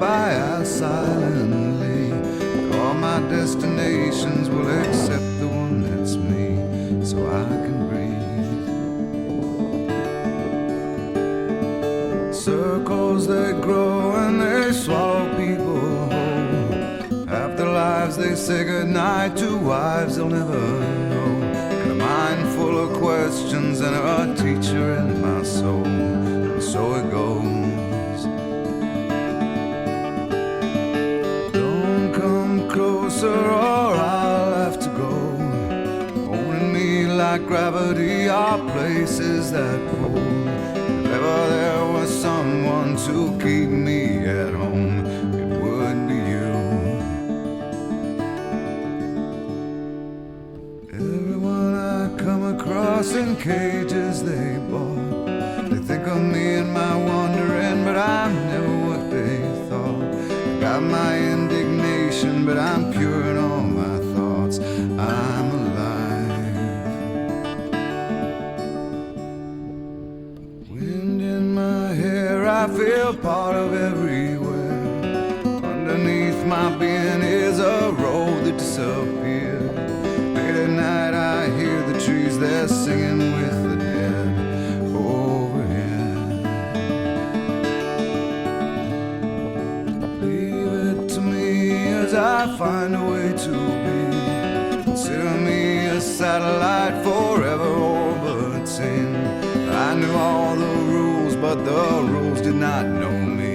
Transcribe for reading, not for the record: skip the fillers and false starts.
by as silently. All my destinations will accept the one that's me, so I can breathe. Circles they grow and they swallow people whole. After lives they say goodnight to wives they'll never know. And a mind full of questions and a teacher in my soul. And so it goes. Closer or I'll have to go. Holding me like gravity are places that pull. If ever there was someone to keep me at home, it would be you. Everyone I come across in cages they bought, they think of me and my wandering, but I'm never what they thought. I got my indignation, but I'm pure in all my thoughts. I'm alive. Wind in my hair, I feel part of everywhere. Underneath my being is a road that disappeared. Late at night I hear the trees, they're singing with the dead overhead. Leave it to me as I find a way to be. Consider me a satellite forever orbiting. I knew all the rules, but the rules did not know me.